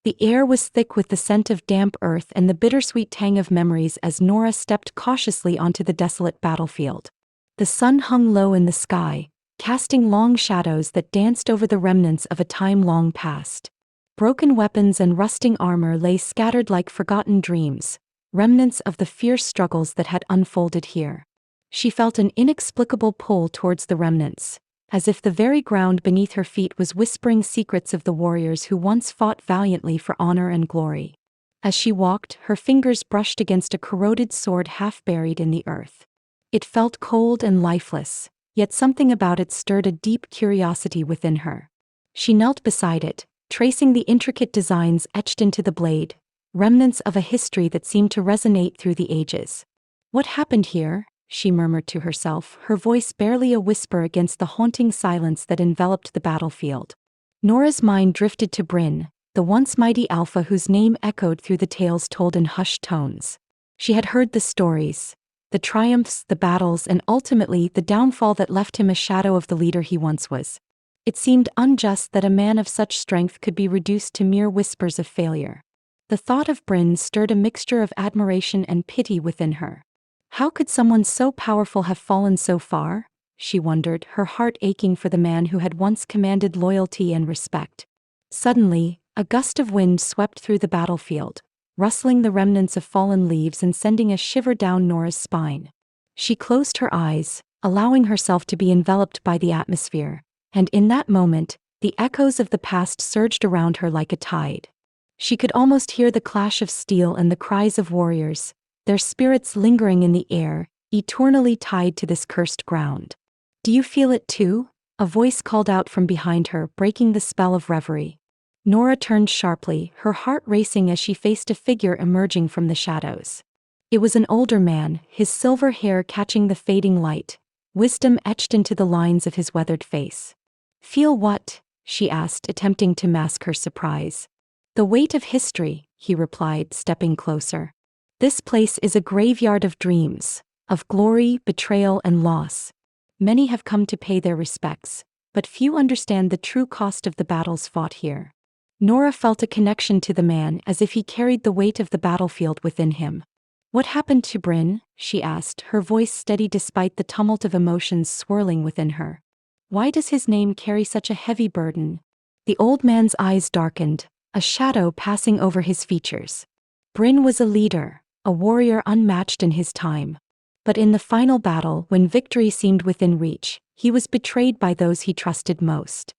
The air was thick with the scent of damp earth and the bittersweet tang of memories as Nora stepped cautiously onto the desolate battlefield. The sun hung low in the sky, casting long shadows that danced over the remnants of a time long past. Broken weapons and rusting armor lay scattered like forgotten dreams, remnants of the fierce struggles that had unfolded here. She felt an inexplicable pull towards the remnants, as if the very ground beneath her feet was whispering secrets of the warriors who once fought valiantly for honor and glory. As she walked, her fingers brushed against a corroded sword half buried in the earth. It felt cold and lifeless, yet something about it stirred a deep curiosity within her. She knelt beside it, tracing the intricate designs etched into the blade, remnants of a history that seemed to resonate through the ages. "What happened here?" she murmured to herself, her voice barely a whisper against the haunting silence that enveloped the battlefield. Nora's mind drifted to Bryn, the once mighty alpha whose name echoed through the tales told in hushed tones. She had heard the stories, the triumphs, the battles, and ultimately the downfall that left him a shadow of the leader he once was. It seemed unjust that a man of such strength could be reduced to mere whispers of failure. The thought of Bryn stirred a mixture of admiration and pity within her. How could someone so powerful have fallen so far? She wondered, her heart aching for the man who had once commanded loyalty and respect. Suddenly, a gust of wind swept through the battlefield, rustling the remnants of fallen leaves and sending a shiver down Nora's spine. She closed her eyes, allowing herself to be enveloped by the atmosphere, and in that moment, the echoes of the past surged around her like a tide. She could almost hear the clash of steel and the cries of warriors, their spirits lingering in the air, eternally tied to this cursed ground. "Do you feel it too?" a voice called out from behind her, breaking the spell of reverie. Nora turned sharply, her heart racing as she faced a figure emerging from the shadows. It was an older man, his silver hair catching the fading light, wisdom etched into the lines of his weathered face. "Feel what?" she asked, attempting to mask her surprise. "The weight of history," he replied, stepping closer. "This place is a graveyard of dreams, of glory, betrayal, and loss. Many have come to pay their respects, but few understand the true cost of the battles fought here." Nora felt a connection to the man, as if he carried the weight of the battlefield within him. "What happened to Bryn?" she asked, her voice steady despite the tumult of emotions swirling within her. "Why does his name carry such a heavy burden?" The old man's eyes darkened, a shadow passing over his features. Bryn was a leader, a warrior unmatched in his time. But in the final battle, when victory seemed within reach, he was betrayed by those he trusted most.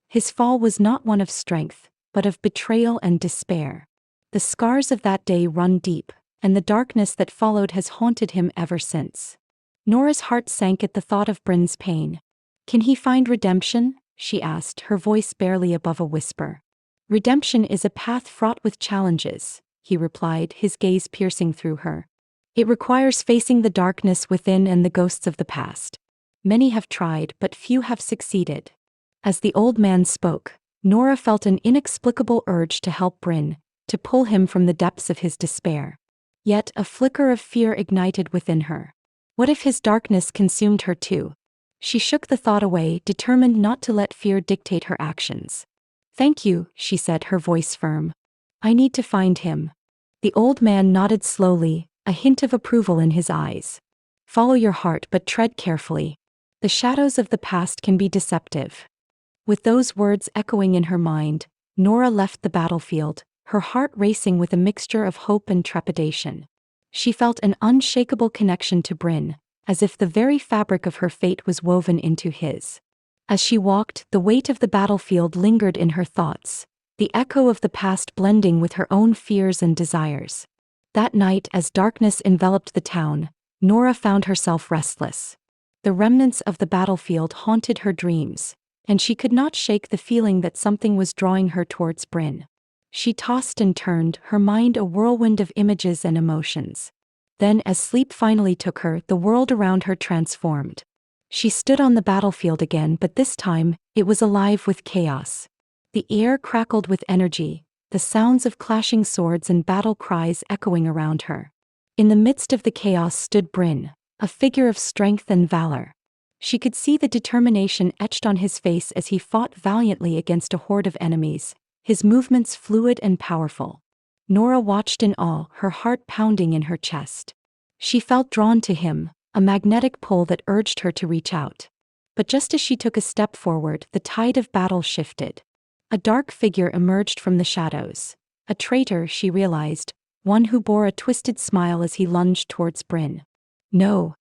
His fall was not one of strength, but of betrayal and despair. The scars of that day run deep, and the darkness that followed has haunted him ever since. Nora's heart sank at the thought of Bryn's pain. "Can he find redemption?" she asked, her voice barely above a whisper. "Redemption is a path fraught with challenges," he replied, his gaze piercing through her. "It requires facing the darkness within and the ghosts of the past. Many have tried, but few have succeeded." As the old man spoke, Nora felt an inexplicable urge to help Bryn, to pull him from the depths of his despair. Yet a flicker of fear ignited within her. What if his darkness consumed her too? She shook the thought away, determined not to let fear dictate her actions. "Thank you," she said, her voice firm. "I need to find him." The old man nodded slowly, a hint of approval in his eyes. "Follow your heart, but tread carefully. The shadows of the past can be deceptive." With those words echoing in her mind, Nora left the battlefield, her heart racing with a mixture of hope and trepidation. She felt an unshakable connection to Bryn, as if the very fabric of her fate was woven into his. As she walked, the weight of the battlefield lingered in her thoughts, the echo of the past blending with her own fears and desires. That night, as darkness enveloped the town, Nora found herself restless. The remnants of the battlefield haunted her dreams, and she could not shake the feeling that something was drawing her towards Bryn. She tossed and turned, her mind a whirlwind of images and emotions. Then, as sleep finally took her, the world around her transformed. She stood on the battlefield again, but this time, it was alive with chaos. The air crackled with energy, the sounds of clashing swords and battle cries echoing around her. In the midst of the chaos stood Bryn, a figure of strength and valor. She could see the determination etched on his face as he fought valiantly against a horde of enemies, his movements fluid and powerful. Nora watched in awe, her heart pounding in her chest. She felt drawn to him, a magnetic pull that urged her to reach out. But just as she took a step forward, the tide of battle shifted. A dark figure emerged from the shadows. A traitor, she realized, one who bore a twisted smile as he lunged towards Bryn. "No!"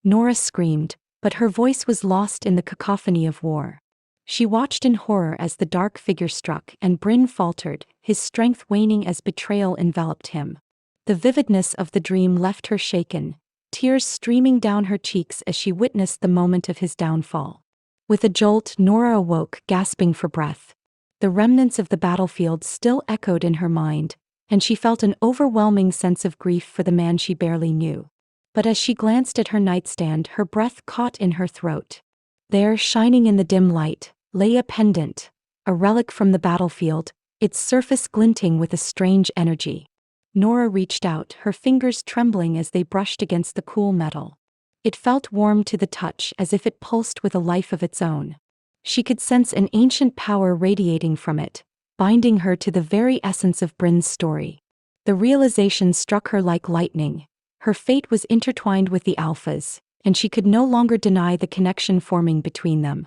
Nora screamed, but her voice was lost in the cacophony of war. She watched in horror as the dark figure struck, and Bryn faltered, his strength waning as betrayal enveloped him. The vividness of the dream left her shaken, tears streaming down her cheeks as she witnessed the moment of his downfall. With a jolt, Nora awoke, gasping for breath. The remnants of the battlefield still echoed in her mind, and she felt an overwhelming sense of grief for the man she barely knew. But as she glanced at her nightstand, her breath caught in her throat. There, shining in the dim light, lay a pendant, a relic from the battlefield, its surface glinting with a strange energy. Nora reached out, her fingers trembling as they brushed against the cool metal. It felt warm to the touch, as if it pulsed with a life of its own. She could sense an ancient power radiating from it, binding her to the very essence of Bryn's story. The realization struck her like lightning. Her fate was intertwined with the Alphas, and she could no longer deny the connection forming between them.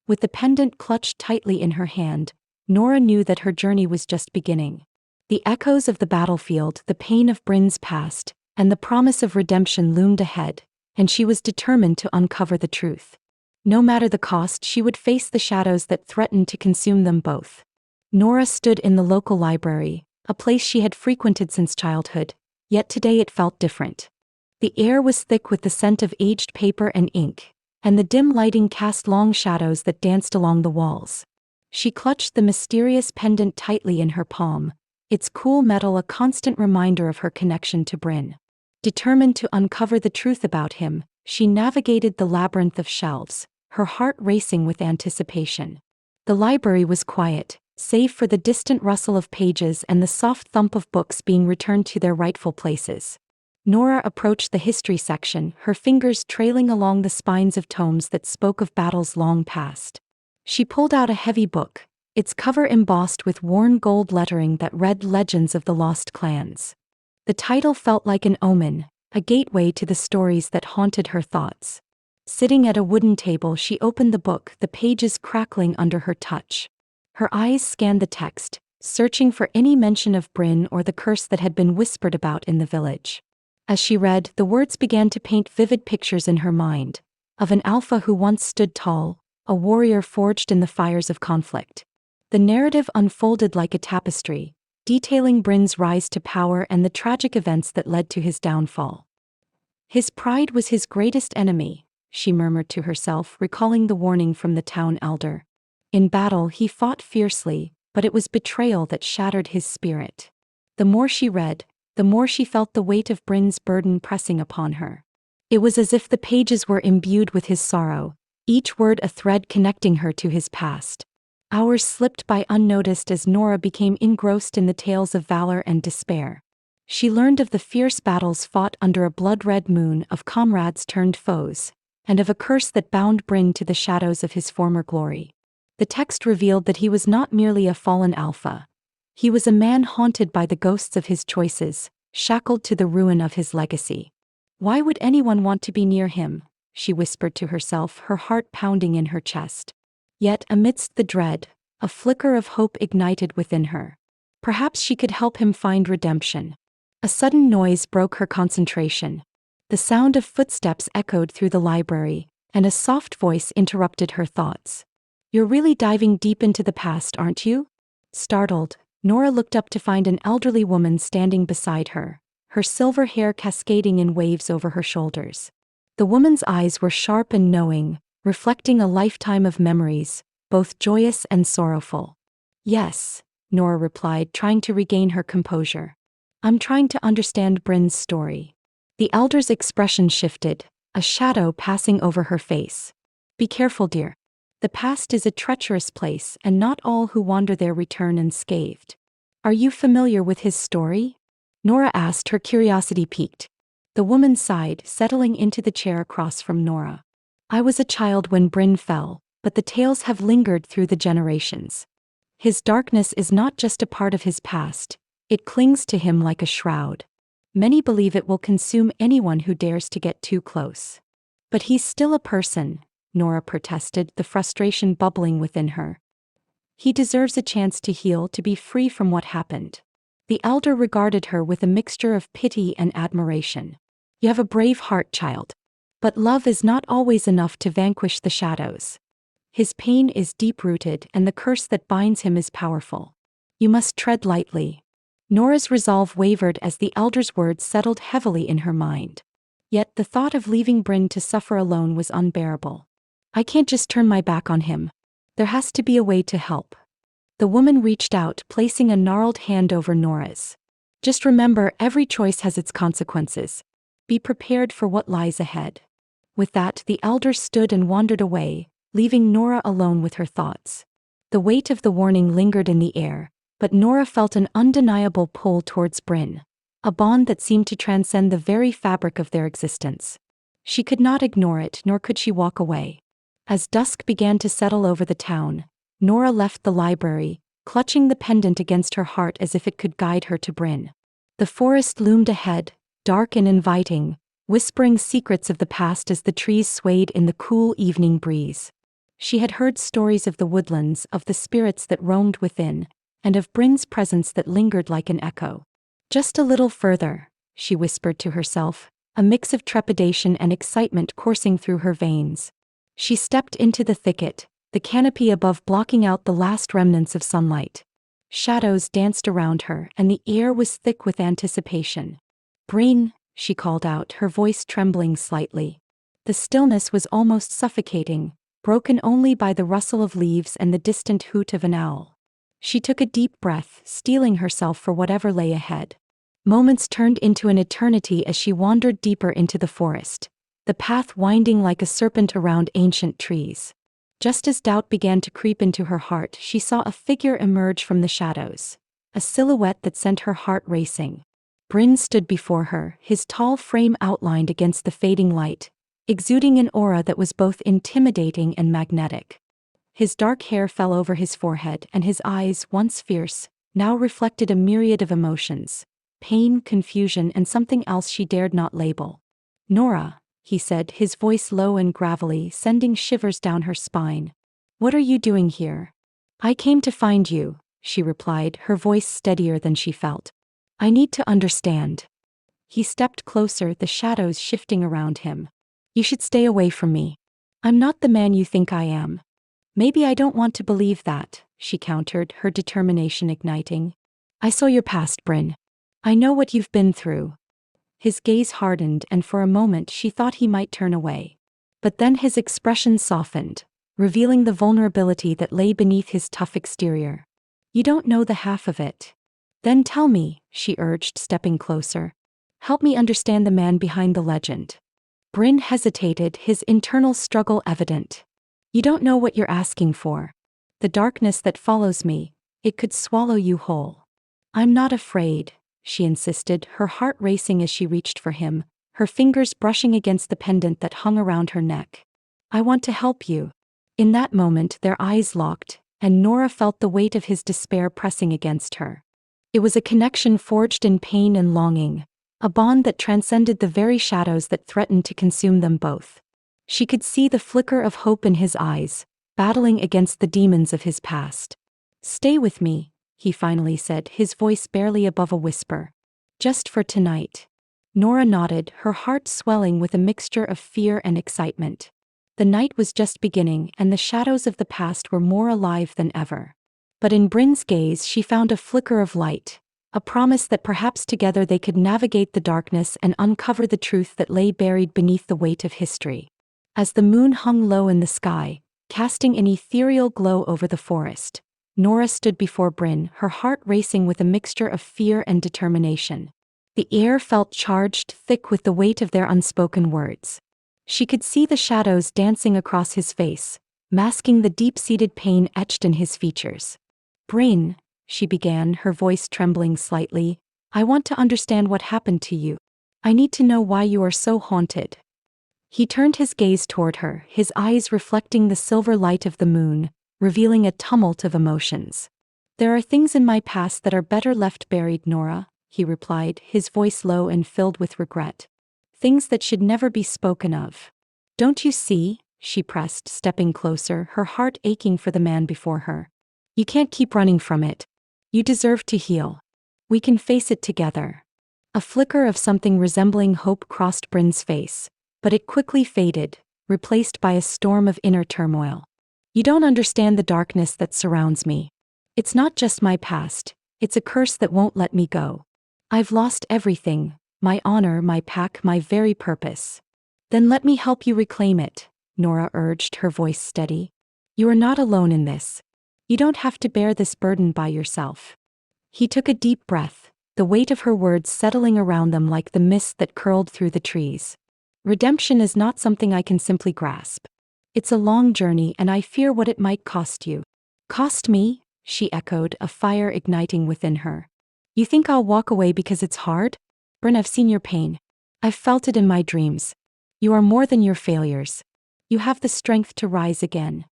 With the pendant clutched tightly in her hand, Nora knew that her journey was just beginning. The echoes of the battlefield, the pain of Bryn's past, and the promise of redemption loomed ahead, and she was determined to uncover the truth. No matter the cost, she would face the shadows that threatened to consume them both. Nora stood in the local library, a place she had frequented since childhood, yet today it felt different. The air was thick with the scent of aged paper and ink, and the dim lighting cast long shadows that danced along the walls. She clutched the mysterious pendant tightly in her palm, its cool metal a constant reminder of her connection to Bryn. Determined to uncover the truth about him, she navigated the labyrinth of shelves, her heart racing with anticipation. The library was quiet, save for the distant rustle of pages and the soft thump of books being returned to their rightful places. Nora approached the history section, her fingers trailing along the spines of tomes that spoke of battles long past. She pulled out a heavy book, its cover embossed with worn gold lettering that read Legends of the Lost Clans. The title felt like an omen, a gateway to the stories that haunted her thoughts. Sitting at a wooden table, she opened the book, the pages crackling under her touch. Her eyes scanned the text, searching for any mention of Bryn or the curse that had been whispered about in the village. As she read, the words began to paint vivid pictures in her mind, of an alpha who once stood tall, a warrior forged in the fires of conflict. The narrative unfolded like a tapestry, detailing Bryn's rise to power and the tragic events that led to his downfall. His pride was his greatest enemy, she murmured to herself, recalling the warning from the town elder. In battle he fought fiercely, but it was betrayal that shattered his spirit. The more she read, the more she felt the weight of Bryn's burden pressing upon her. It was as if the pages were imbued with his sorrow, each word a thread connecting her to his past. Hours slipped by unnoticed as Nora became engrossed in the tales of valor and despair. She learned of the fierce battles fought under a blood-red moon, of comrades turned foes, and of a curse that bound Bryn to the shadows of his former glory. The text revealed that he was not merely a fallen alpha. He was a man haunted by the ghosts of his choices, shackled to the ruin of his legacy. Why would anyone want to be near him? She whispered to herself, her heart pounding in her chest. Yet, amidst the dread, a flicker of hope ignited within her. Perhaps she could help him find redemption. A sudden noise broke her concentration. The sound of footsteps echoed through the library, and a soft voice interrupted her thoughts. "You're really diving deep into the past, aren't you?" Startled, Nora looked up to find an elderly woman standing beside her, her silver hair cascading in waves over her shoulders. The woman's eyes were sharp and knowing, reflecting a lifetime of memories, both joyous and sorrowful. "Yes," Nora replied, trying to regain her composure. "I'm trying to understand Bryn's story." The elder's expression shifted, a shadow passing over her face. "Be careful, dear. The past is a treacherous place, and not all who wander there return unscathed." "Are you familiar with his story?" Nora asked, her curiosity piqued. The woman sighed, settling into the chair across from Nora. "I was a child when Bryn fell, but the tales have lingered through the generations. His darkness is not just a part of his past, it clings to him like a shroud. Many believe it will consume anyone who dares to get too close. But he's still a person, Nora protested, the frustration bubbling within her. He deserves a chance to heal, to be free from what happened. The elder regarded her with a mixture of pity and admiration. You have a brave heart, child. But love is not always enough to vanquish the shadows. His pain is deep-rooted and the curse that binds him is powerful. You must tread lightly. Nora's resolve wavered as the elder's words settled heavily in her mind. Yet the thought of leaving Bryn to suffer alone was unbearable. I can't just turn my back on him. There has to be a way to help. The woman reached out, placing a gnarled hand over Nora's. Just remember, every choice has its consequences. Be prepared for what lies ahead. With that, the elder stood and wandered away, leaving Nora alone with her thoughts. The weight of the warning lingered in the air, but Nora felt an undeniable pull towards Bryn, a bond that seemed to transcend the very fabric of their existence. She could not ignore it, nor could she walk away. As dusk began to settle over the town, Nora left the library, clutching the pendant against her heart as if it could guide her to Bryn. The forest loomed ahead, dark and inviting, whispering secrets of the past as the trees swayed in the cool evening breeze. She had heard stories of the woodlands, of the spirits that roamed within, and of Bryn's presence that lingered like an echo. Just a little further, she whispered to herself, a mix of trepidation and excitement coursing through her veins. She stepped into the thicket, the canopy above blocking out the last remnants of sunlight. Shadows danced around her, and the air was thick with anticipation. Bryn, she called out, her voice trembling slightly. The stillness was almost suffocating, broken only by the rustle of leaves and the distant hoot of an owl. She took a deep breath, steeling herself for whatever lay ahead. Moments turned into an eternity as she wandered deeper into the forest, the path winding like a serpent around ancient trees. Just as doubt began to creep into her heart, she saw a figure emerge from the shadows, a silhouette that sent her heart racing. Bryn stood before her, his tall frame outlined against the fading light, exuding an aura that was both intimidating and magnetic. His dark hair fell over his forehead, and his eyes, once fierce, now reflected a myriad of emotions: pain, confusion, and something else she dared not label. "Nora," he said, his voice low and gravelly, sending shivers down her spine. "What are you doing here?" "I came to find you," she replied, her voice steadier than she felt. "I need to understand." He stepped closer, the shadows shifting around him. "You should stay away from me. I'm not the man you think I am." "Maybe I don't want to believe that," she countered, her determination igniting. "I saw your past, Bryn. I know what you've been through." His gaze hardened, and for a moment she thought he might turn away. But then his expression softened, revealing the vulnerability that lay beneath his tough exterior. "You don't know the half of it." "Then tell me," she urged, stepping closer. "Help me understand the man behind the legend." Bryn hesitated, his internal struggle evident. "You don't know what you're asking for. The darkness that follows me, it could swallow you whole." "I'm not afraid," she insisted, her heart racing as she reached for him, her fingers brushing against the pendant that hung around her neck. "I want to help you." In that moment their eyes locked, and Nora felt the weight of his despair pressing against her. It was a connection forged in pain and longing, a bond that transcended the very shadows that threatened to consume them both. She could see the flicker of hope in his eyes, battling against the demons of his past. "Stay with me," he finally said, his voice barely above a whisper. "Just for tonight." Nora nodded, her heart swelling with a mixture of fear and excitement. The night was just beginning, and the shadows of the past were more alive than ever. But in Bryn's gaze she found a flicker of light, a promise that perhaps together they could navigate the darkness and uncover the truth that lay buried beneath the weight of history. As the moon hung low in the sky, casting an ethereal glow over the forest, Nora stood before Bryn, her heart racing with a mixture of fear and determination. The air felt charged, thick with the weight of their unspoken words. She could see the shadows dancing across his face, masking the deep-seated pain etched in his features. "Bryn," she began, her voice trembling slightly, "I want to understand what happened to you. I need to know why you are so haunted." He turned his gaze toward her, his eyes reflecting the silver light of the moon, revealing a tumult of emotions. There are things in my past that are better left buried, Nora, he replied, his voice low and filled with regret. Things that should never be spoken of. Don't you see? She pressed, stepping closer, her heart aching for the man before her. You can't keep running from it. You deserve to heal. We can face it together. A flicker of something resembling hope crossed Bryn's face, but it quickly faded, replaced by a storm of inner turmoil. You don't understand the darkness that surrounds me. It's not just my past, it's a curse that won't let me go. I've lost everything, my honor, my pack, my very purpose. Then let me help you reclaim it, Nora urged, her voice steady. You are not alone in this. You don't have to bear this burden by yourself. He took a deep breath, the weight of her words settling around them like the mist that curled through the trees. Redemption is not something I can simply grasp. It's a long journey, and I fear what it might cost you. Cost me? She echoed, a fire igniting within her. You think I'll walk away because it's hard? Bryn, I've seen your pain. I've felt it in my dreams. You are more than your failures. You have the strength to rise again.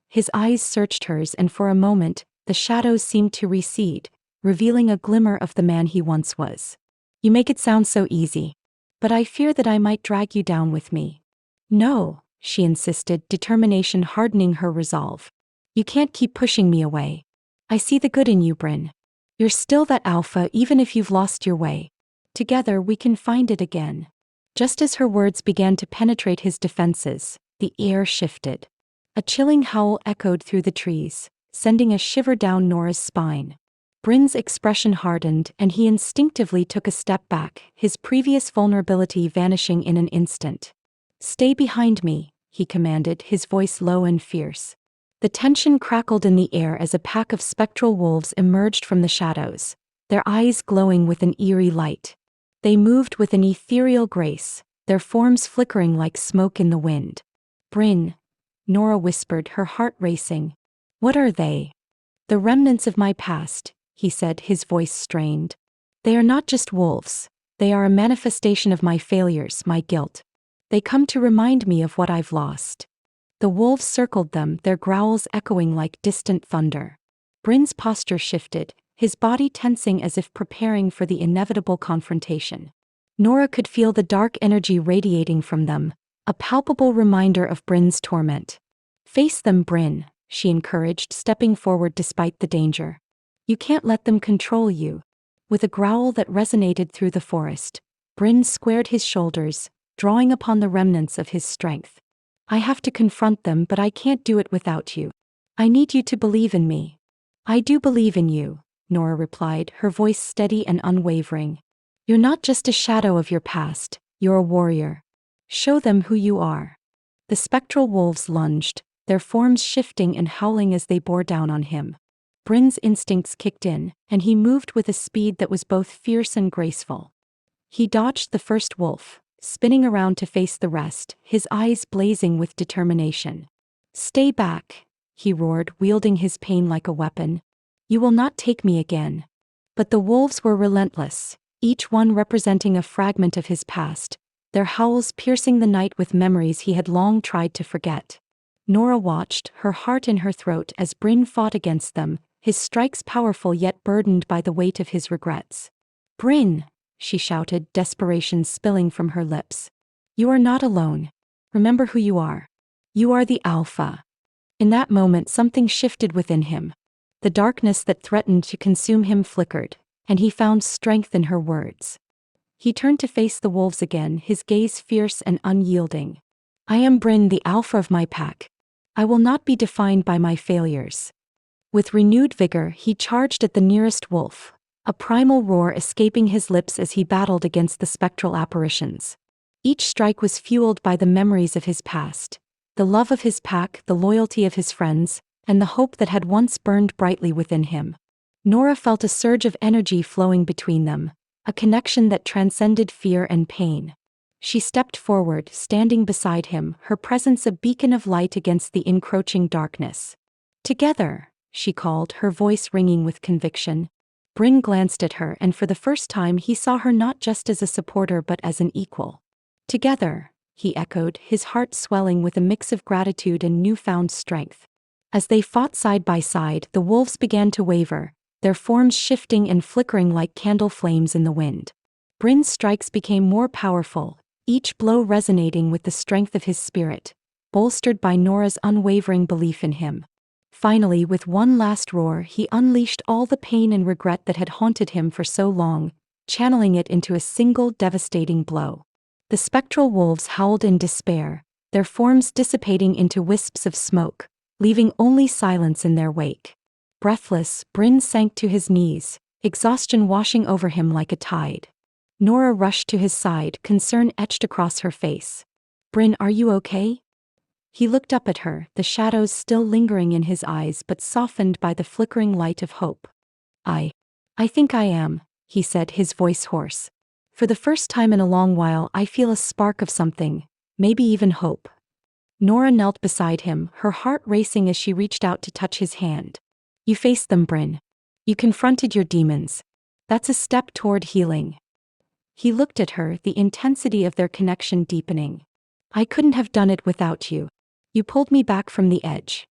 His eyes searched hers, and for a moment, the shadows seemed to recede, revealing a glimmer of the man he once was. You make it sound so easy. But I fear that I might drag you down with me. No, she insisted, determination hardening her resolve. You can't keep pushing me away. I see the good in you, Bryn. You're still that alpha even if you've lost your way. Together we can find it again. Just as her words began to penetrate his defenses, the air shifted. A chilling howl echoed through the trees, sending a shiver down Nora's spine. Bryn's expression hardened, and he instinctively took a step back, his previous vulnerability vanishing in an instant. Stay behind me, he commanded, his voice low and fierce. The tension crackled in the air as a pack of spectral wolves emerged from the shadows, their eyes glowing with an eerie light. They moved with an ethereal grace, their forms flickering like smoke in the wind. Bryn, Nora whispered, her heart racing. What are they? The remnants of my past, he said, his voice strained. They are not just wolves. They are a manifestation of my failures, my guilt. They come to remind me of what I've lost. The wolves circled them, their growls echoing like distant thunder. Bryn's posture shifted, his body tensing as if preparing for the inevitable confrontation. Nora could feel the dark energy radiating from them, a palpable reminder of Bryn's torment. Face them, Bryn, she encouraged, stepping forward despite the danger. You can't let them control you. With a growl that resonated through the forest, Bryn squared his shoulders, drawing upon the remnants of his strength. I have to confront them, but I can't do it without you. I need you to believe in me. I do believe in you, Nora replied, her voice steady and unwavering. You're not just a shadow of your past, you're a warrior. Show them who you are. The spectral wolves lunged, their forms shifting and howling as they bore down on him. Bryn's instincts kicked in, and he moved with a speed that was both fierce and graceful. He dodged the first wolf, spinning around to face the rest, his eyes blazing with determination. Stay back, he roared, wielding his pain like a weapon. You will not take me again. But the wolves were relentless, each one representing a fragment of his past, their howls piercing the night with memories he had long tried to forget. Nora watched, her heart in her throat, as Bryn fought against them, his strikes powerful yet burdened by the weight of his regrets. Bryn, she shouted, desperation spilling from her lips. You are not alone. Remember who you are. You are the Alpha. In that moment something shifted within him. The darkness that threatened to consume him flickered, and he found strength in her words. He turned to face the wolves again, his gaze fierce and unyielding. I am Bryn, the Alpha of my pack. I will not be defined by my failures. With renewed vigor, he charged at the nearest wolf, a primal roar escaping his lips as he battled against the spectral apparitions. Each strike was fueled by the memories of his past, the love of his pack, the loyalty of his friends, and the hope that had once burned brightly within him. Nora felt a surge of energy flowing between them, a connection that transcended fear and pain. She stepped forward, standing beside him, her presence a beacon of light against the encroaching darkness. Together, she called, her voice ringing with conviction. Bryn glanced at her, and for the first time he saw her not just as a supporter but as an equal. Together, he echoed, his heart swelling with a mix of gratitude and newfound strength. As they fought side by side, the wolves began to waver, their forms shifting and flickering like candle flames in the wind. Bryn's strikes became more powerful, each blow resonating with the strength of his spirit, bolstered by Nora's unwavering belief in him. Finally, with one last roar, he unleashed all the pain and regret that had haunted him for so long, channeling it into a single devastating blow. The spectral wolves howled in despair, their forms dissipating into wisps of smoke, leaving only silence in their wake. Breathless, Bryn sank to his knees, exhaustion washing over him like a tide. Nora rushed to his side, concern etched across her face. "Bryn, are you okay?" He looked up at her, the shadows still lingering in his eyes but softened by the flickering light of hope. I think I am," he said, his voice hoarse. "For the first time in a long while I feel a spark of something, maybe even hope." Nora knelt beside him, her heart racing as she reached out to touch his hand. "You faced them, Bryn. You confronted your demons. That's a step toward healing." He looked at her, the intensity of their connection deepening. "I couldn't have done it without you. You pulled me back from the edge."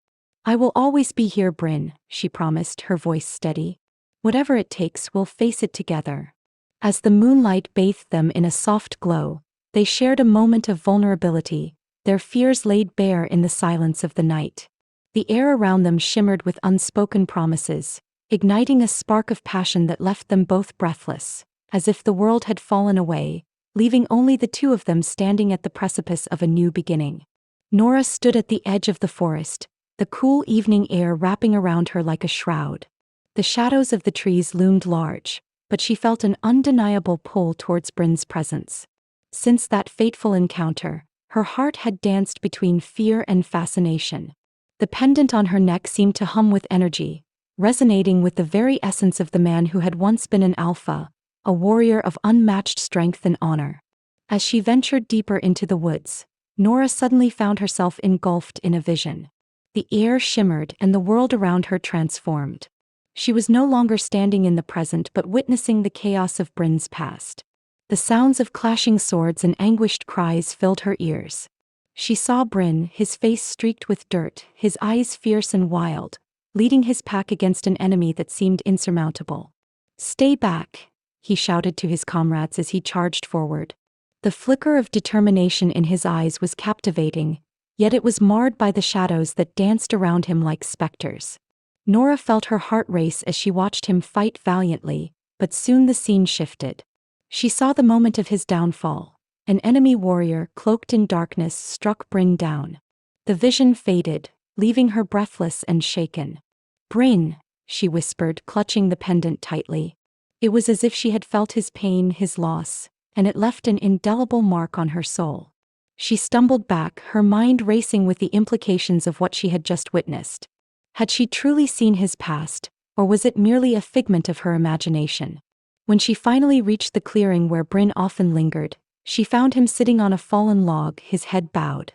"I will always be here, Bryn," she promised, her voice steady. "Whatever it takes, we'll face it together." As the moonlight bathed them in a soft glow, they shared a moment of vulnerability, their fears laid bare in the silence of the night. The air around them shimmered with unspoken promises, igniting a spark of passion that left them both breathless, as if the world had fallen away, leaving only the two of them standing at the precipice of a new beginning. Nora stood at the edge of the forest, the cool evening air wrapping around her like a shroud. The shadows of the trees loomed large, but she felt an undeniable pull towards Bryn's presence. Since that fateful encounter, her heart had danced between fear and fascination. The pendant on her neck seemed to hum with energy, resonating with the very essence of the man who had once been an alpha, a warrior of unmatched strength and honor. As she ventured deeper into the woods, Nora suddenly found herself engulfed in a vision. The air shimmered and the world around her transformed. She was no longer standing in the present but witnessing the chaos of Bryn's past. The sounds of clashing swords and anguished cries filled her ears. She saw Bryn, his face streaked with dirt, his eyes fierce and wild, leading his pack against an enemy that seemed insurmountable. "Stay back," he shouted to his comrades as he charged forward. The flicker of determination in his eyes was captivating, yet it was marred by the shadows that danced around him like specters. Nora felt her heart race as she watched him fight valiantly, but soon the scene shifted. She saw the moment of his downfall. An enemy warrior, cloaked in darkness, struck Bryn down. The vision faded, leaving her breathless and shaken. "Bryn," she whispered, clutching the pendant tightly. It was as if she had felt his pain, his loss, and it left an indelible mark on her soul. She stumbled back, her mind racing with the implications of what she had just witnessed. Had she truly seen his past, or was it merely a figment of her imagination? When she finally reached the clearing where Bryn often lingered, she found him sitting on a fallen log, his head bowed.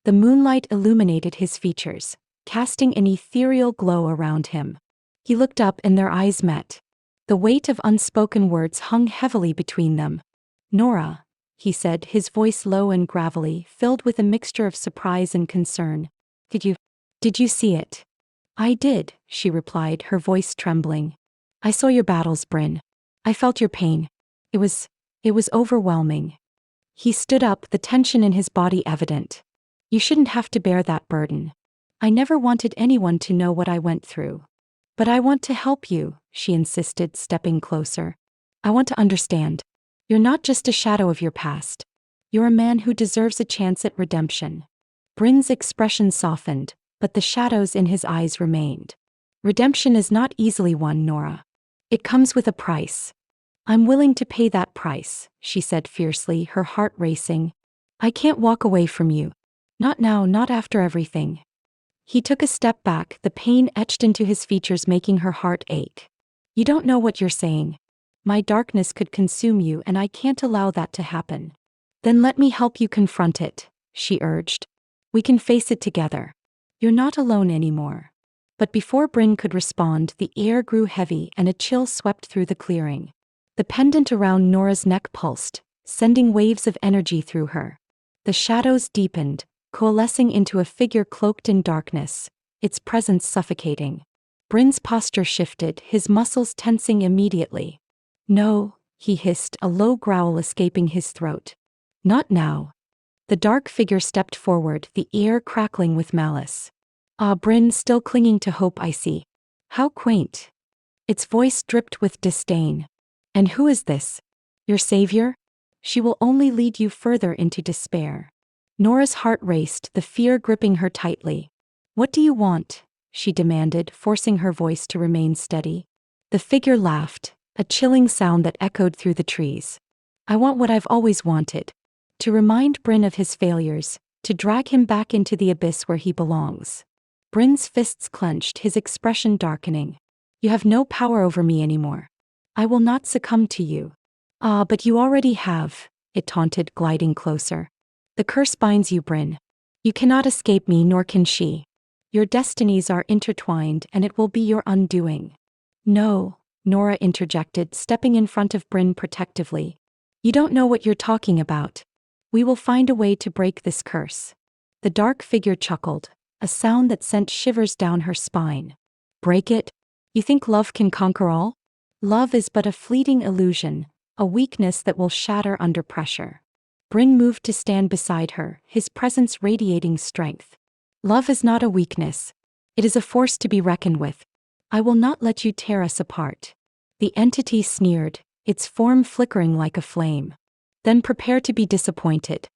The moonlight illuminated his features, casting an ethereal glow around him. He looked up and their eyes met. The weight of unspoken words hung heavily between them. "Nora," he said, his voice low and gravelly, filled with a mixture of surprise and concern. Did you see it?" "I did," she replied, her voice trembling. "I saw your battles, Bryn. I felt your pain. It was overwhelming." He stood up, the tension in his body evident. "You shouldn't have to bear that burden. I never wanted anyone to know what I went through. But I want to help you," she insisted, stepping closer. "I want to understand. You're not just a shadow of your past. You're a man who deserves a chance at redemption." Bryn's expression softened, but the shadows in his eyes remained. "Redemption is not easily won, Nora. It comes with a price. I'm willing to pay that price," she said fiercely, her heart racing. "I can't walk away from you. Not now, not after everything." He took a step back, the pain etched into his features making her heart ache. "You don't know what you're saying. My darkness could consume you and I can't allow that to happen." "Then let me help you confront it," she urged. "We can face it together. You're not alone anymore." But before Bryn could respond, the air grew heavy and a chill swept through the clearing. The pendant around Nora's neck pulsed, sending waves of energy through her. The shadows deepened, coalescing into a figure cloaked in darkness, its presence suffocating. Bryn's posture shifted, his muscles tensing immediately. "No," he hissed, a low growl escaping his throat. "Not now." The dark figure stepped forward, the air crackling with malice. "Ah, Bryn, still clinging to hope, I see. How quaint." Its voice dripped with disdain. "And who is this? Your savior? She will only lead you further into despair." Nora's heart raced, the fear gripping her tightly. "What do you want?" she demanded, forcing her voice to remain steady. The figure laughed, a chilling sound that echoed through the trees. "I want what I've always wanted. To remind Bryn of his failures, to drag him back into the abyss where he belongs." Bryn's fists clenched, his expression darkening. "You have no power over me anymore. I will not succumb to you." "Ah, but you already have," it taunted, gliding closer. "The curse binds you, Bryn. You cannot escape me, nor can she. Your destinies are intertwined, and it will be your undoing." "No," Nora interjected, stepping in front of Bryn protectively. "You don't know what you're talking about. We will find a way to break this curse." The dark figure chuckled, a sound that sent shivers down her spine. "Break it? You think love can conquer all? Love is but a fleeting illusion, a weakness that will shatter under pressure." Bryn moved to stand beside her, his presence radiating strength. "Love is not a weakness. It is a force to be reckoned with. I will not let you tear us apart." The entity sneered, its form flickering like a flame. "Then prepare to be disappointed.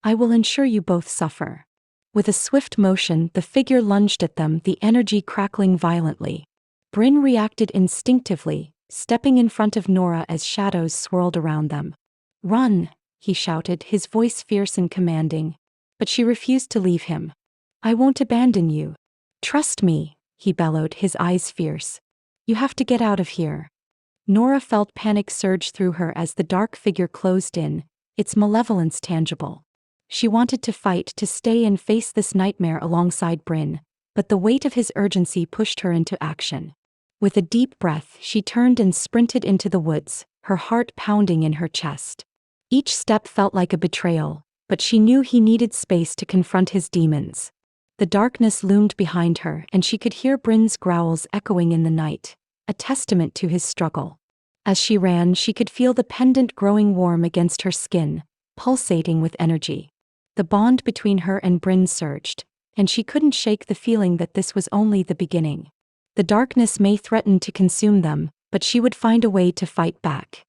I will ensure you both suffer." With a swift motion, the figure lunged at them, the energy crackling violently. Bryn reacted instinctively, stepping in front of Nora as shadows swirled around them. "Run!" he shouted, his voice fierce and commanding. But she refused to leave him. "I won't abandon you. Trust me," he bellowed, his eyes fierce. "You have to get out of here." Nora felt panic surge through her as the dark figure closed in, its malevolence tangible. She wanted to fight, to stay and face this nightmare alongside Bryn, but the weight of his urgency pushed her into action. With a deep breath, she turned and sprinted into the woods, her heart pounding in her chest. Each step felt like a betrayal, but she knew he needed space to confront his demons. The darkness loomed behind her, and she could hear Bryn's growls echoing in the night, a testament to his struggle. As she ran, she could feel the pendant growing warm against her skin, pulsating with energy. The bond between her and Bryn surged, and she couldn't shake the feeling that this was only the beginning. The darkness may threaten to consume them, but she would find a way to fight back.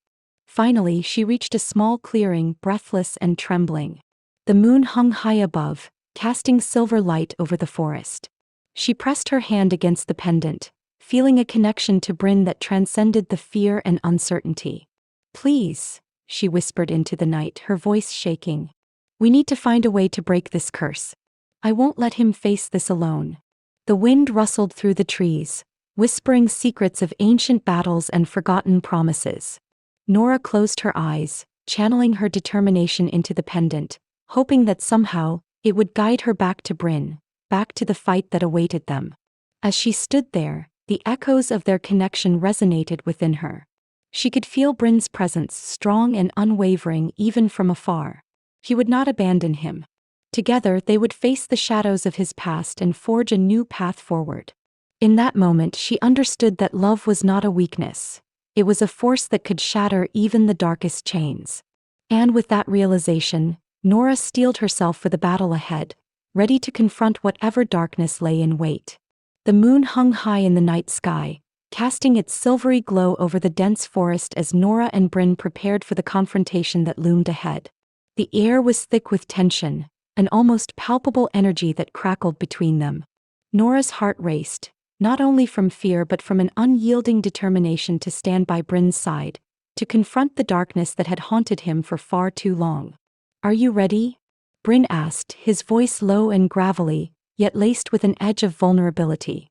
Finally, she reached a small clearing, breathless and trembling. The moon hung high above, casting silver light over the forest. She pressed her hand against the pendant, feeling a connection to Bryn that transcended the fear and uncertainty. "Please," she whispered into the night, her voice shaking. "We need to find a way to break this curse. I won't let him face this alone." The wind rustled through the trees, whispering secrets of ancient battles and forgotten promises. Nora closed her eyes, channeling her determination into the pendant, hoping that somehow it would guide her back to Bryn, back to the fight that awaited them. As she stood there, the echoes of their connection resonated within her. She could feel Bryn's presence, strong and unwavering even from afar. He would not abandon him. Together they would face the shadows of his past and forge a new path forward. In that moment she understood that love was not a weakness. It was a force that could shatter even the darkest chains. And with that realization, Nora steeled herself for the battle ahead, ready to confront whatever darkness lay in wait. The moon hung high in the night sky, casting its silvery glow over the dense forest as Nora and Bryn prepared for the confrontation that loomed ahead. The air was thick with tension, an almost palpable energy that crackled between them. Nora's heart raced, not only from fear but from an unyielding determination to stand by Bryn's side, to confront the darkness that had haunted him for far too long. "Are you ready?" Bryn asked, his voice low and gravelly, yet laced with an edge of vulnerability.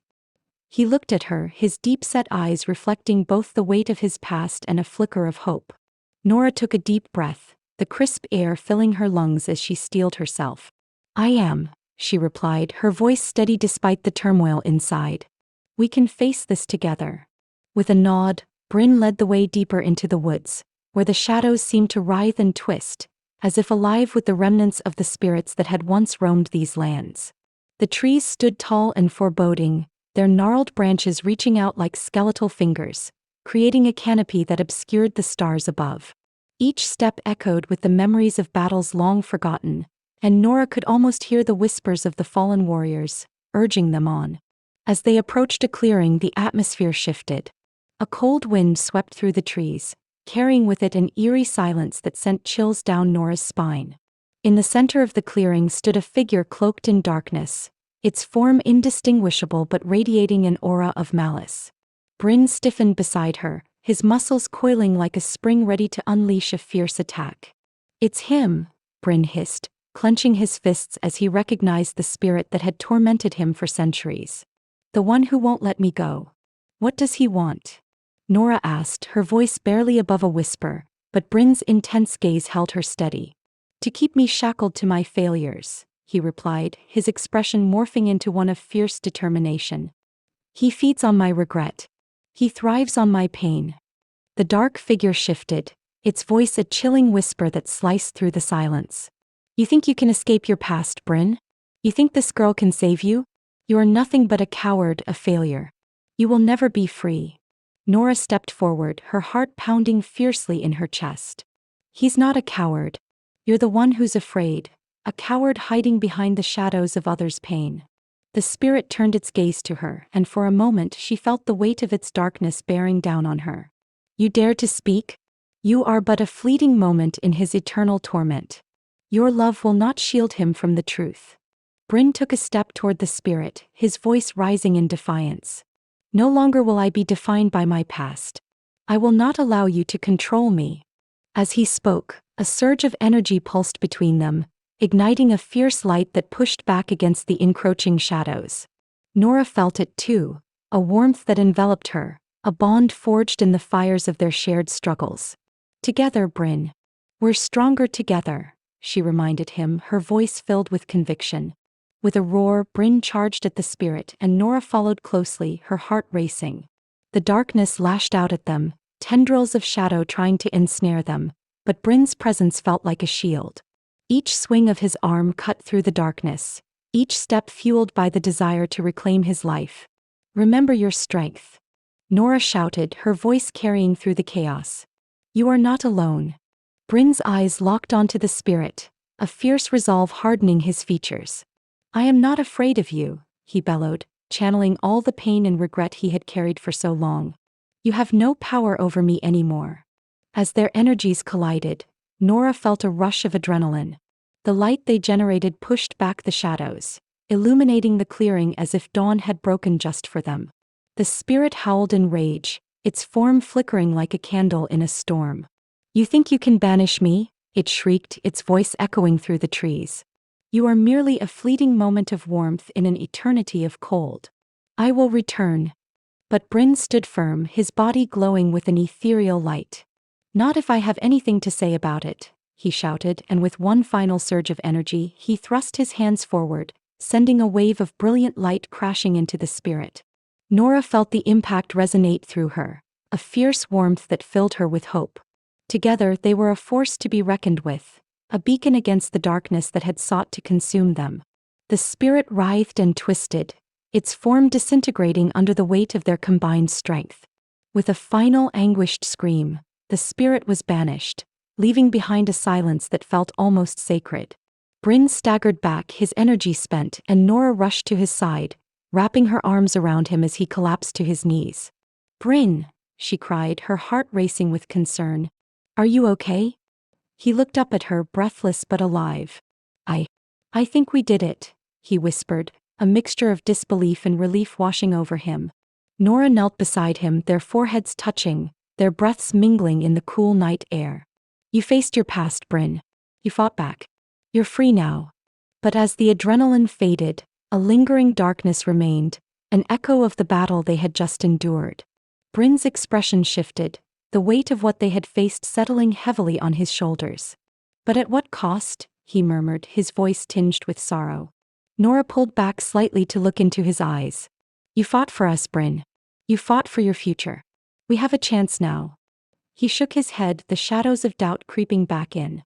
He looked at her, his deep-set eyes reflecting both the weight of his past and a flicker of hope. Nora took a deep breath, the crisp air filling her lungs as she steeled herself. "I am," she replied, her voice steady despite the turmoil inside. "We can face this together." With a nod, Bryn led the way deeper into the woods, where the shadows seemed to writhe and twist, as if alive with the remnants of the spirits that had once roamed these lands. The trees stood tall and foreboding, their gnarled branches reaching out like skeletal fingers, creating a canopy that obscured the stars above. Each step echoed with the memories of battles long forgotten, and Nora could almost hear the whispers of the fallen warriors, urging them on. As they approached a clearing, the atmosphere shifted. A cold wind swept through the trees, carrying with it an eerie silence that sent chills down Nora's spine. In the center of the clearing stood a figure cloaked in darkness, its form indistinguishable but radiating an aura of malice. Bryn stiffened beside her, his muscles coiling like a spring ready to unleash a fierce attack. "It's him," Bryn hissed, clenching his fists as he recognized the spirit that had tormented him for centuries. "The one who won't let me go. What does he want?" Nora asked, her voice barely above a whisper, but Bryn's intense gaze held her steady. "To keep me shackled to my failures," he replied, his expression morphing into one of fierce determination. "He feeds on my regret. He thrives on my pain." The dark figure shifted, its voice a chilling whisper that sliced through the silence. "You think you can escape your past, Bryn? You think this girl can save you? You are nothing but a coward, a failure. You will never be free." Nora stepped forward, her heart pounding fiercely in her chest. "He's not a coward. You're the one who's afraid, a coward hiding behind the shadows of others' pain." The spirit turned its gaze to her, and for a moment she felt the weight of its darkness bearing down on her. "You dare to speak? You are but a fleeting moment in his eternal torment. Your love will not shield him from the truth." Bryn took a step toward the spirit, his voice rising in defiance. "No longer will I be defined by my past. I will not allow you to control me." As he spoke, a surge of energy pulsed between them, igniting a fierce light that pushed back against the encroaching shadows. Nora felt it too, a warmth that enveloped her, a bond forged in the fires of their shared struggles. "Together, Bryn. We're stronger together," she reminded him, her voice filled with conviction. With a roar, Bryn charged at the spirit and Nora followed closely, her heart racing. The darkness lashed out at them, tendrils of shadow trying to ensnare them, but Bryn's presence felt like a shield. Each swing of his arm cut through the darkness, each step fueled by the desire to reclaim his life. "Remember your strength," Nora shouted, her voice carrying through the chaos. "You are not alone." Bryn's eyes locked onto the spirit, a fierce resolve hardening his features. "I am not afraid of you," he bellowed, channeling all the pain and regret he had carried for so long. "You have no power over me anymore." As their energies collided, Nora felt a rush of adrenaline. The light they generated pushed back the shadows, illuminating the clearing as if dawn had broken just for them. The spirit howled in rage, its form flickering like a candle in a storm. "You think you can banish me?" it shrieked, its voice echoing through the trees. "You are merely a fleeting moment of warmth in an eternity of cold. I will return." But Bryn stood firm, his body glowing with an ethereal light. "Not if I have anything to say about it," he shouted, and with one final surge of energy, he thrust his hands forward, sending a wave of brilliant light crashing into the spirit. Nora felt the impact resonate through her, a fierce warmth that filled her with hope. Together they were a force to be reckoned with, a beacon against the darkness that had sought to consume them. The spirit writhed and twisted, its form disintegrating under the weight of their combined strength. With a final anguished scream, the spirit was banished, leaving behind a silence that felt almost sacred. Bryn staggered back, his energy spent, and Nora rushed to his side, wrapping her arms around him as he collapsed to his knees. "Bryn," she cried, her heart racing with concern. "Are you okay?" He looked up at her, breathless but alive. I think we did it," he whispered, a mixture of disbelief and relief washing over him. Nora knelt beside him, their foreheads touching, their breaths mingling in the cool night air. "You faced your past, Bryn. You fought back. You're free now." But as the adrenaline faded, a lingering darkness remained, an echo of the battle they had just endured. Bryn's expression shifted, the weight of what they had faced settling heavily on his shoulders. "But at what cost?" he murmured, his voice tinged with sorrow. Nora pulled back slightly to look into his eyes. "You fought for us, Bryn. You fought for your future. We have a chance now." He shook his head, the shadows of doubt creeping back in.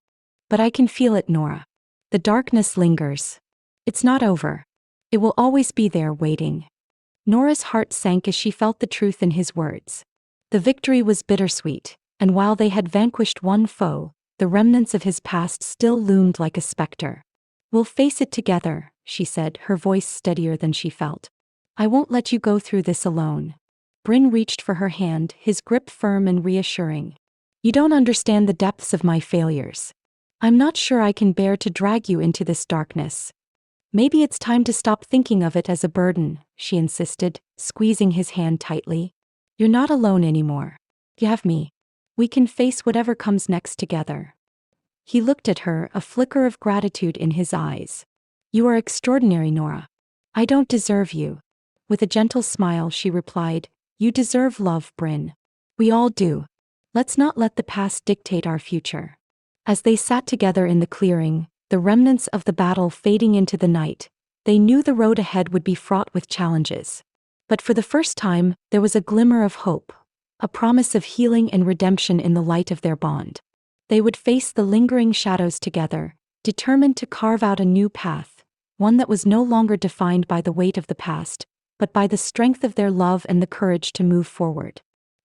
"But I can feel it, Nora. The darkness lingers. It's not over." It will always be there waiting. Nora's heart sank as she felt the truth in his words. The victory was bittersweet, and while they had vanquished one foe, the remnants of his past still loomed like a specter. "We'll face it together," she said, her voice steadier than she felt. "I won't let you go through this alone." Bryn reached for her hand, his grip firm and reassuring. "You don't understand the depths of my failures. I'm not sure I can bear to drag you into this darkness." "Maybe it's time to stop thinking of it as a burden," she insisted, squeezing his hand tightly. "You're not alone anymore. You have me. We can face whatever comes next together." He looked at her, a flicker of gratitude in his eyes. "You are extraordinary, Nora. I don't deserve you." With a gentle smile she replied, "You deserve love, Bryn. We all do. Let's not let the past dictate our future." As they sat together in the clearing, the remnants of the battle fading into the night, they knew the road ahead would be fraught with challenges. But for the first time, there was a glimmer of hope, a promise of healing and redemption in the light of their bond. They would face the lingering shadows together, determined to carve out a new path, one that was no longer defined by the weight of the past, but by the strength of their love and the courage to move forward.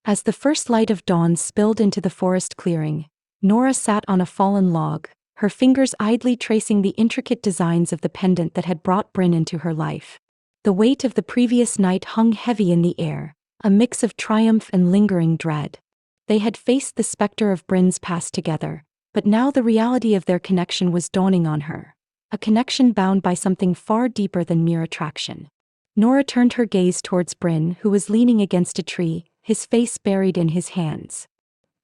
As the first light of dawn spilled into the forest clearing, Nora sat on a fallen log, her fingers idly tracing the intricate designs of the pendant that had brought Bryn into her life. The weight of the previous night hung heavy in the air, a mix of triumph and lingering dread. They had faced the specter of Bryn's past together, but now the reality of their connection was dawning on her, a connection bound by something far deeper than mere attraction. Nora turned her gaze towards Bryn, who was leaning against a tree, his face buried in his hands.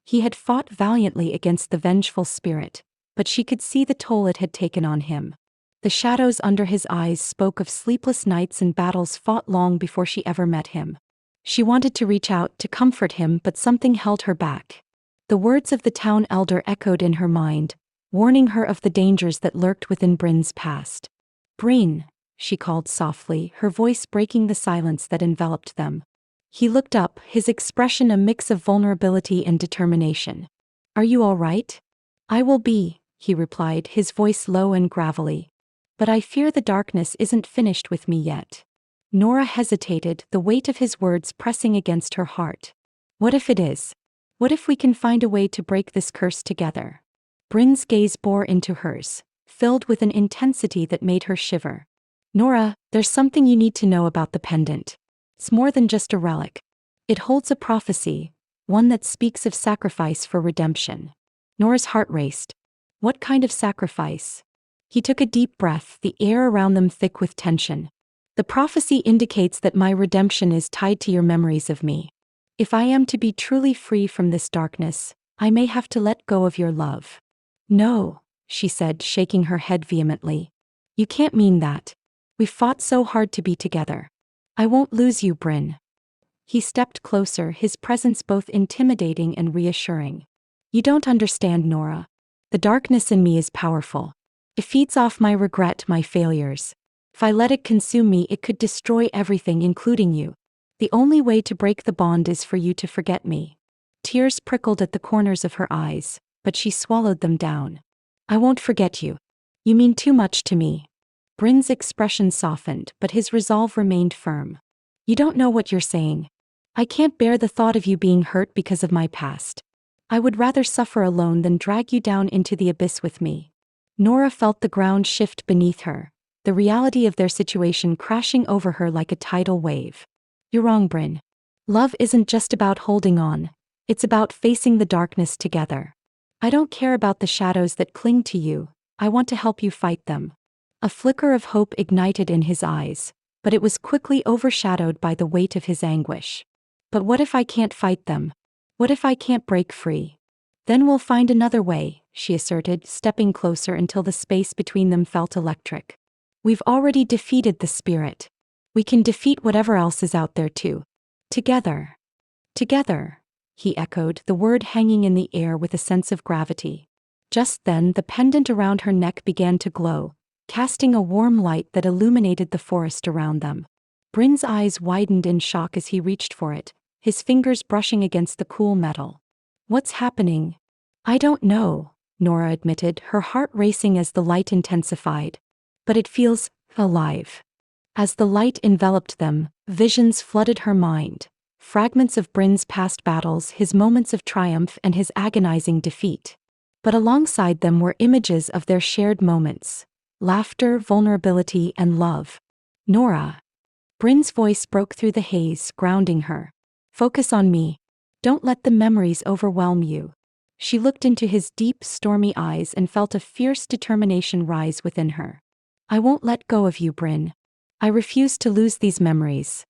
He had fought valiantly against the vengeful spirit, but she could see the toll it had taken on him. The shadows under his eyes spoke of sleepless nights and battles fought long before she ever met him. She wanted to reach out to comfort him, but something held her back. The words of the town elder echoed in her mind, warning her of the dangers that lurked within Bryn's past. "Bryn," she called softly, her voice breaking the silence that enveloped them. He looked up, his expression a mix of vulnerability and determination. "Are you all right?" "I will be," he replied, his voice low and gravelly. "But I fear the darkness isn't finished with me yet." Nora hesitated, the weight of his words pressing against her heart. "What if it is? What if we can find a way to break this curse together?" Bryn's gaze bore into hers, filled with an intensity that made her shiver. "Nora, there's something you need to know about the pendant. It's more than just a relic. It holds a prophecy, one that speaks of sacrifice for redemption." Nora's heart raced. What kind of sacrifice? He took a deep breath, the air around them thick with tension. "The prophecy indicates that my redemption is tied to your memories of me. If I am to be truly free from this darkness, I may have to let go of your love." "No," she said, shaking her head vehemently. "You can't mean that. We fought so hard to be together. I won't lose you, Bryn." He stepped closer, his presence both intimidating and reassuring. "You don't understand, Nora. The darkness in me is powerful. It feeds off my regret, my failures. If I let it consume me, it could destroy everything, including you. The only way to break the bond is for you to forget me." Tears prickled at the corners of her eyes, but she swallowed them down. "I won't forget you. You mean too much to me." Bryn's expression softened, but his resolve remained firm. "You don't know what you're saying. I can't bear the thought of you being hurt because of my past. I would rather suffer alone than drag you down into the abyss with me." Nora felt the ground shift beneath her, the reality of their situation crashing over her like a tidal wave. "You're wrong, Bryn. Love isn't just about holding on, it's about facing the darkness together. I don't care about the shadows that cling to you, I want to help you fight them." A flicker of hope ignited in his eyes, but it was quickly overshadowed by the weight of his anguish. "But what if I can't fight them? What if I can't break free?" "Then we'll find another way," she asserted, stepping closer until the space between them felt electric. "We've already defeated the spirit. We can defeat whatever else is out there too. Together." "Together," he echoed, the word hanging in the air with a sense of gravity. Just then the pendant around her neck began to glow, casting a warm light that illuminated the forest around them. Bryn's eyes widened in shock as he reached for it, his fingers brushing against the cool metal. "What's happening?" "I don't know," Nora admitted, her heart racing as the light intensified. "But it feels alive. As the light enveloped them, visions flooded her mind. Fragments of Bryn's past battles, his moments of triumph and his agonizing defeat. But alongside them were images of their shared moments. Laughter, vulnerability, and love. Nora. Bryn's voice broke through the haze, grounding her. Focus on me. Don't let the memories overwhelm you. She looked into his deep, stormy eyes and felt a fierce determination rise within her. I won't let go of you, Bryn. I refuse to lose these memories.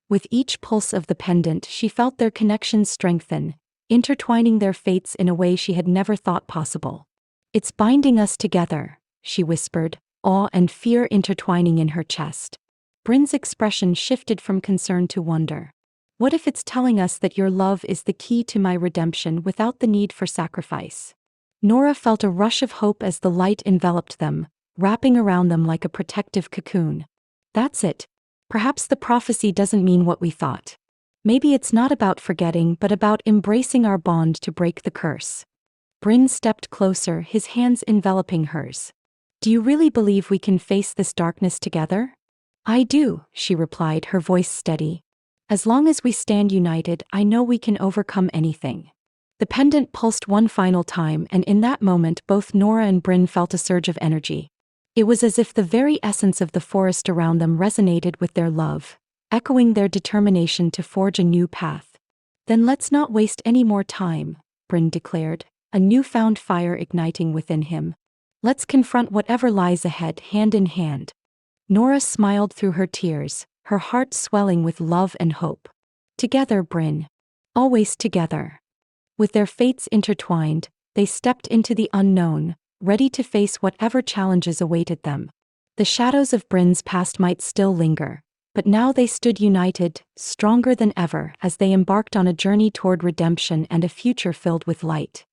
With each pulse of the pendant, she felt their connections strengthen, intertwining their fates in a way she had never thought possible. It's binding us together, she whispered, awe and fear intertwining in her chest. Bryn's expression shifted from concern to wonder. What if it's telling us that your love is the key to my redemption without the need for sacrifice? Nora felt a rush of hope as the light enveloped them, wrapping around them like a protective cocoon. That's it. Perhaps the prophecy doesn't mean what we thought. Maybe it's not about forgetting but about embracing our bond to break the curse. Bryn stepped closer, his hands enveloping hers. Do you really believe we can face this darkness together? I do, she replied, her voice steady. As long as we stand united, I know we can overcome anything. The pendant pulsed one final time, and in that moment both Nora and Bryn felt a surge of energy. It was as if the very essence of the forest around them resonated with their love, echoing their determination to forge a new path. Then let's not waste any more time, Bryn declared, a newfound fire igniting within him. Let's confront whatever lies ahead hand in hand. Nora smiled through her tears, her heart swelling with love and hope. Together, Bryn. Always together. With their fates intertwined, they stepped into the unknown, ready to face whatever challenges awaited them. The shadows of Bryn's past might still linger, but now they stood united, stronger than ever, as they embarked on a journey toward redemption and a future filled with light.